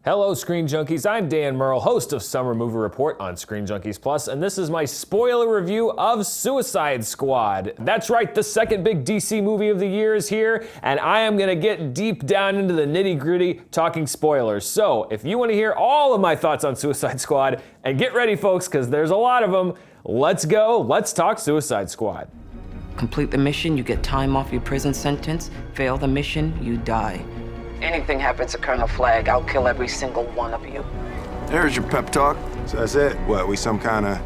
Hello, Screen Junkies. I'm Dan Murrell, host of Summer Movie Report on Screen Junkies Plus, and this is my spoiler review of Suicide Squad. That's right, the second big DC movie of the year is here, and I am going to get deep down into the nitty-gritty talking spoilers. So, if you want to hear all of my thoughts on Suicide Squad, and get ready, folks, because there's a lot of them, let's go, let's talk Suicide Squad. Complete the mission, you get time off your prison sentence. Fail the mission, you die. Anything happens to Colonel Flagg, I'll kill every single one of you. There's your pep talk. So that's it? What, we some kind of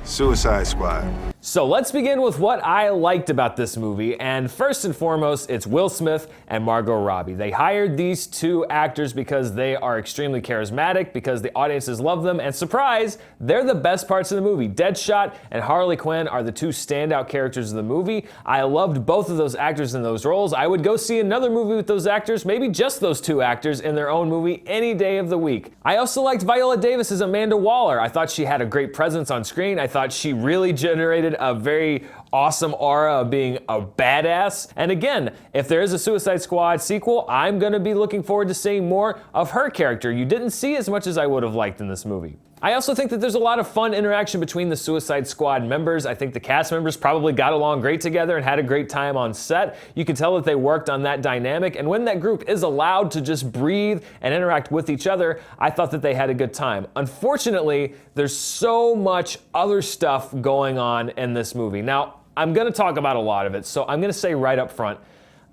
Suicide Squad? So let's begin with what I liked about this movie, and first and foremost, it's Will Smith and Margot Robbie. They hired these two actors because they are extremely charismatic, because the audiences love them, and surprise, they're the best parts of the movie. Deadshot and Harley Quinn are the two standout characters of the movie. I loved both of those actors in those roles. I would go see another movie with those actors, maybe just those two actors in their own movie any day of the week. I also liked Viola Davis as Amanda Waller. I thought she had a great presence on screen. I thought she really generated a very awesome aura of being a badass. And again, if there is a Suicide Squad sequel, I'm gonna be looking forward to seeing more of her character. You didn't see as much as I would have liked in this movie. I also think that there's a lot of fun interaction between the Suicide Squad members. I think the cast members probably got along great together and had a great time on set. You can tell that they worked on that dynamic, and when that group is allowed to just breathe and interact with each other, I thought that they had a good time. Unfortunately, there's so much other stuff going on in this movie. Now, I'm gonna talk about a lot of it, so I'm gonna say right up front,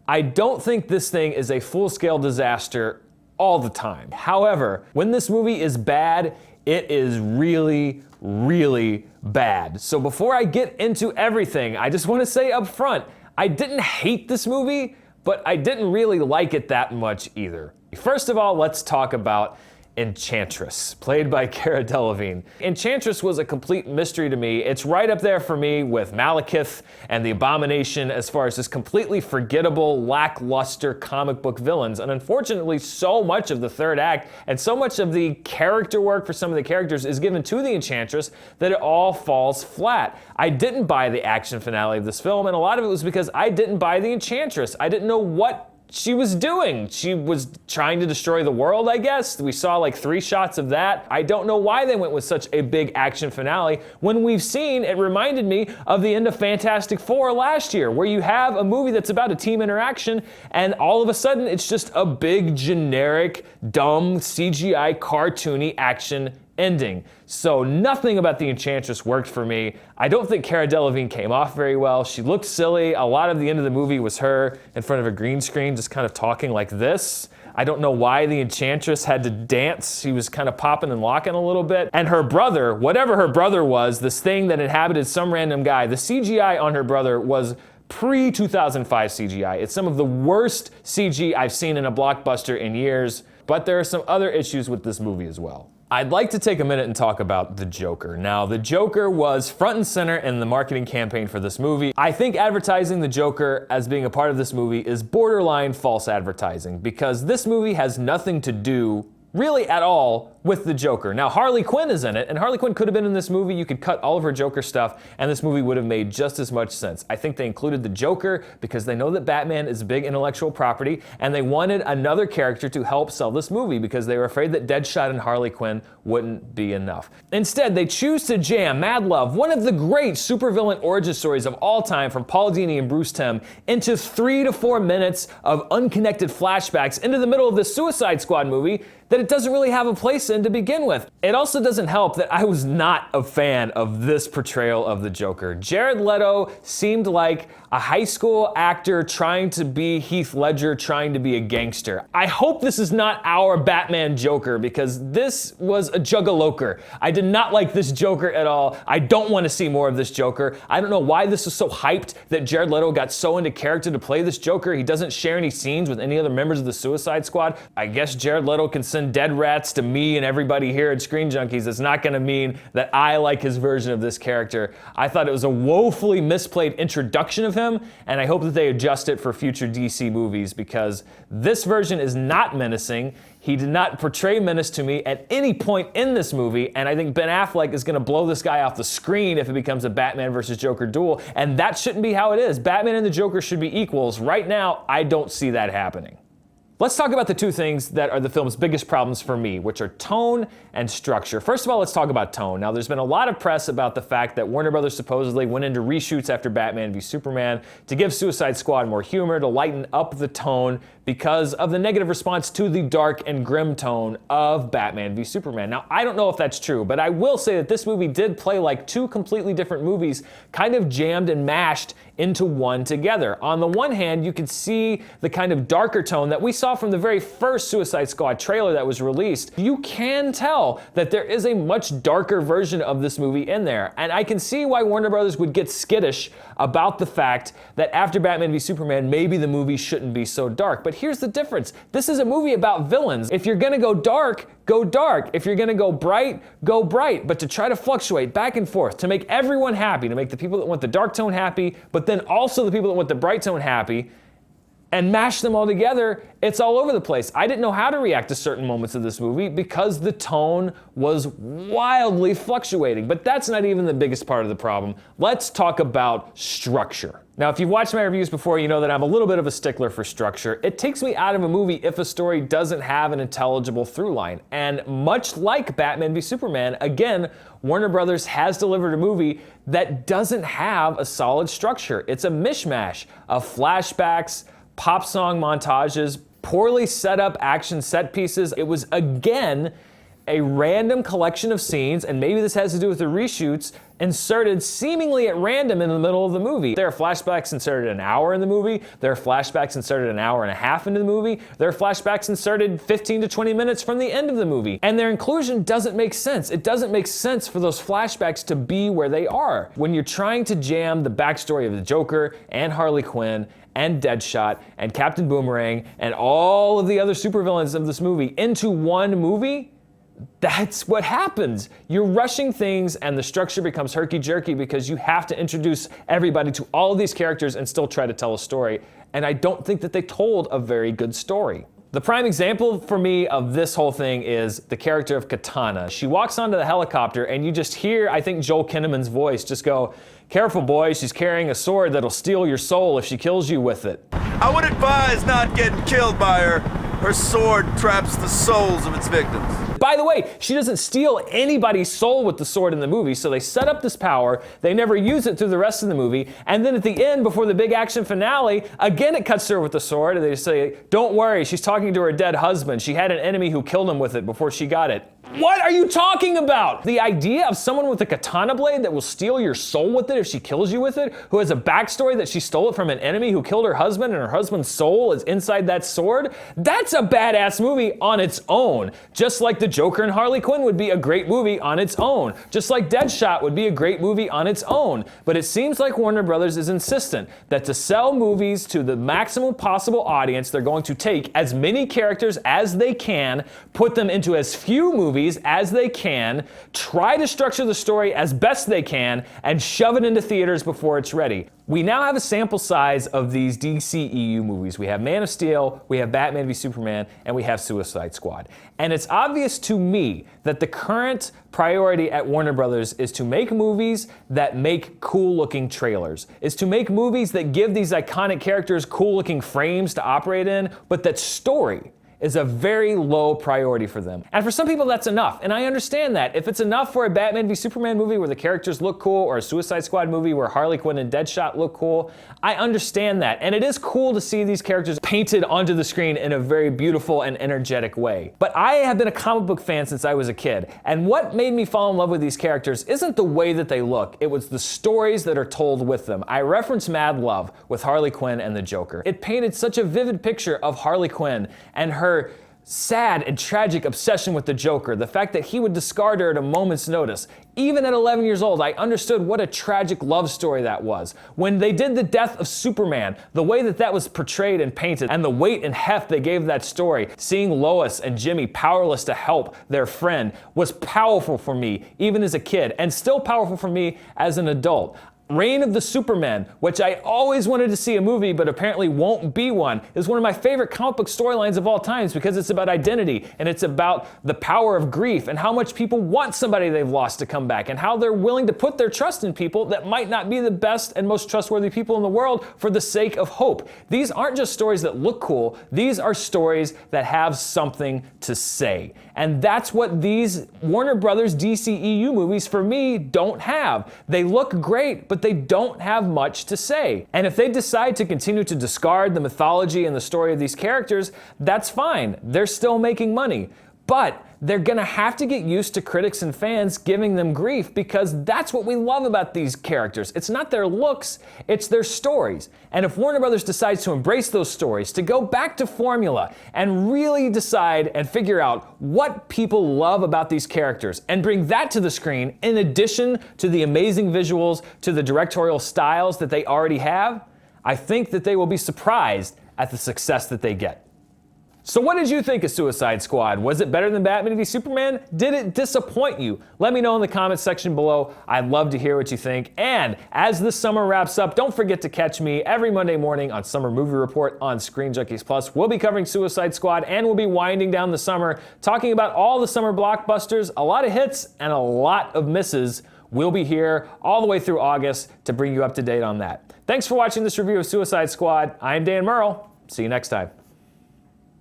I don't think this thing is a full-scale disaster all the time. However, when this movie is bad, it is really, really bad. So before I get into everything, I just want to say up front, I didn't hate this movie, but I didn't really like it that much either. First of all, let's talk about Enchantress, played by Cara Delevingne. Enchantress was a complete mystery to me. It's right up there for me with Malekith and the Abomination as far as just completely forgettable, lackluster comic book villains. And unfortunately, so much of the third act and so much of the character work for some of the characters is given to the Enchantress that it all falls flat. I didn't buy the action finale of this film, and a lot of it was because I didn't buy the Enchantress. I didn't know what she was doing. She was trying to destroy the world, I guess. We saw like 3 shots of that. I don't know why they went with such a big action finale when we've seen, it reminded me of the end of Fantastic Four last year, where you have a movie that's about a team interaction and all of a sudden it's just a big, generic, dumb, CGI, cartoony action ending. So nothing about the Enchantress worked for me. I don't think Cara Delevingne came off very well. She looked silly. A lot of the end of the movie was her in front of a green screen just kind of talking like this. I don't know why the Enchantress had to dance. She was kind of popping and locking a little bit. And her brother, whatever her brother was, this thing that inhabited some random guy, the CGI on her brother was pre-2005 CGI. It's some of the worst CG I've seen in a blockbuster in years, but there are some other issues with this movie as well. I'd like to take a minute and talk about the Joker. Now, the Joker was front and center in the marketing campaign for this movie. I think advertising the Joker as being a part of this movie is borderline false advertising, because this movie has nothing to do really at all with the Joker. Now, Harley Quinn is in it, and Harley Quinn could have been in this movie. You could cut all of her Joker stuff, and this movie would have made just as much sense. I think they included the Joker because they know that Batman is big intellectual property, and they wanted another character to help sell this movie because they were afraid that Deadshot and Harley Quinn wouldn't be enough. Instead, they choose to jam Mad Love, one of the great supervillain origin stories of all time from Paul Dini and Bruce Timm, into 3 to 4 minutes of unconnected flashbacks into the middle of this Suicide Squad movie that it doesn't really have a place in to begin with. It also doesn't help that I was not a fan of this portrayal of the Joker. Jared Leto seemed like a high school actor trying to be Heath Ledger, trying to be a gangster. I hope this is not our Batman Joker, because this was a juggaloker. I did not like this Joker at all. I don't want to see more of this Joker. I don't know why this was so hyped that Jared Leto got so into character to play this Joker. He doesn't share any scenes with any other members of the Suicide Squad. I guess Jared Leto can send dead rats to me and everybody here at Screen Junkies. It's not gonna mean that I like his version of this character. I thought it was a woefully misplayed introduction of him, and I hope that they adjust it for future DC movies, because this version is not menacing. He did not portray menace to me at any point in this movie, and I think Ben Affleck is gonna blow this guy off the screen if it becomes a Batman versus Joker duel, and that shouldn't be how it is. Batman and the Joker should be equals. Right now, I don't see that happening. Let's talk about the two things that are the film's biggest problems for me, which are tone and structure. First of all, let's talk about tone. Now, there's been a lot of press about the fact that Warner Brothers supposedly went into reshoots after Batman v Superman to give Suicide Squad more humor, to lighten up the tone because of the negative response to the dark and grim tone of Batman v Superman. Now, I don't know if that's true, but I will say that this movie did play like two completely different movies, kind of jammed and mashed into one together. On the one hand, you could see the kind of darker tone that we saw from the very first Suicide Squad trailer that was released. You can tell that there is a much darker version of this movie in there. And I can see why Warner Brothers would get skittish about the fact that after Batman v Superman, maybe the movie shouldn't be so dark. But here's the difference. This is a movie about villains. If you're gonna go dark, go dark. If you're gonna go bright, go bright. But to try to fluctuate back and forth, to make everyone happy, to make the people that want the dark tone happy, but then also the people that want the bright tone happy, and mash them all together, it's all over the place. I didn't know how to react to certain moments of this movie because the tone was wildly fluctuating. But that's not even the biggest part of the problem. Let's talk about structure. Now, if you've watched my reviews before, you know that I'm a little bit of a stickler for structure. It takes me out of a movie if a story doesn't have an intelligible through line. And much like Batman v Superman, again, Warner Brothers has delivered a movie that doesn't have a solid structure. It's a mishmash of flashbacks, pop song montages, poorly set up action set pieces. It was, again, a random collection of scenes, and maybe this has to do with the reshoots, inserted seemingly at random in the middle of the movie. There are flashbacks inserted an hour in the movie. There are flashbacks inserted an hour and a half into the movie. There are flashbacks inserted 15 to 20 minutes from the end of the movie. And their inclusion doesn't make sense. It doesn't make sense for those flashbacks to be where they are. When you're trying to jam the backstory of the Joker and Harley Quinn and Deadshot and Captain Boomerang and all of the other supervillains of this movie into one movie, that's what happens. You're rushing things and the structure becomes herky-jerky because you have to introduce everybody to all of these characters and still try to tell a story. And I don't think that they told a very good story. The prime example for me of this whole thing is the character of Katana. She walks onto the helicopter and you just hear, I think, Joel Kinnaman's voice just go, "Careful, boy, she's carrying a sword that'll steal your soul if she kills you with it." I would advise not getting killed by her. Her sword traps the souls of its victims. By the way, she doesn't steal anybody's soul with the sword in the movie, so they set up this power, they never use it through the rest of the movie, and then at the end, before the big action finale, again it cuts to her with the sword, and they say, "Don't worry, she's talking to her dead husband. She had an enemy who killed him with it before she got it." What are you talking about? The idea of someone with a katana blade that will steal your soul with it if she kills you with it, who has a backstory that she stole it from an enemy who killed her husband and her husband's soul is inside that sword, that's a badass movie on its own. Just like the Joker and Harley Quinn would be a great movie on its own. Just like Deadshot would be a great movie on its own. But it seems like Warner Brothers is insistent that to sell movies to the maximum possible audience, they're going to take as many characters as they can, put them into as few movies as they can, try to structure the story as best they can, and shove it into theaters before it's ready. We now have a sample size of these DCEU movies. We have Man of Steel, we have Batman v Superman, and we have Suicide Squad. And it's obvious to me that the current priority at Warner Brothers is to make movies that make cool-looking trailers, is to make movies that give these iconic characters cool-looking frames to operate in, but that story is a very low priority for them. And for some people that's enough, and I understand that. If it's enough for a Batman v Superman movie where the characters look cool, or a Suicide Squad movie where Harley Quinn and Deadshot look cool, I understand that. And it is cool to see these characters painted onto the screen in a very beautiful and energetic way. But I have been a comic book fan since I was a kid, and what made me fall in love with these characters isn't the way that they look, it was the stories that are told with them. I reference Mad Love with Harley Quinn and the Joker. It painted such a vivid picture of Harley Quinn and her sad and tragic obsession with the Joker, the fact that he would discard her at a moment's notice. Even at 11 years old, I understood what a tragic love story that was. When they did the death of Superman, the way that that was portrayed and painted, and the weight and heft they gave that story, seeing Lois and Jimmy powerless to help their friend, was powerful for me, even as a kid, and still powerful for me as an adult. Reign of the Superman, which I always wanted to see a movie but apparently won't be one, is one of my favorite comic book storylines of all times because it's about identity and it's about the power of grief and how much people want somebody they've lost to come back and how they're willing to put their trust in people that might not be the best and most trustworthy people in the world for the sake of hope. These aren't just stories that look cool, these are stories that have something to say. And that's what these Warner Brothers DCEU movies for me don't have. They look great, but they don't have much to say. And if they decide to continue to discard the mythology and the story of these characters, that's fine. They're still making money. But they're gonna have to get used to critics and fans giving them grief because that's what we love about these characters. It's not their looks, it's their stories. And if Warner Brothers decides to embrace those stories, to go back to formula and really decide and figure out what people love about these characters and bring that to the screen in addition to the amazing visuals, to the directorial styles that they already have, I think that they will be surprised at the success that they get. So what did you think of Suicide Squad? Was it better than Batman v Superman? Did it disappoint you? Let me know in the comments section below. I'd love to hear what you think. And as the summer wraps up, don't forget to catch me every Monday morning on Summer Movie Report on Screen Junkies Plus. We'll be covering Suicide Squad and we'll be winding down the summer, talking about all the summer blockbusters, a lot of hits and a lot of misses. We'll be here all the way through August to bring you up to date on that. Thanks for watching this review of Suicide Squad. I'm Dan Murrell. See you next time.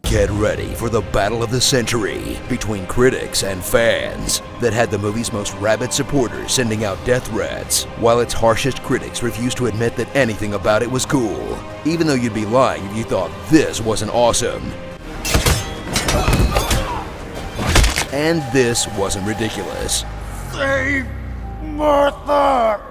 Get ready for the battle of the century between critics and fans that had the movie's most rabid supporters sending out death threats, while its harshest critics refused to admit that anything about it was cool, even though you'd be lying if you thought this wasn't awesome. And this wasn't ridiculous. Save Martha!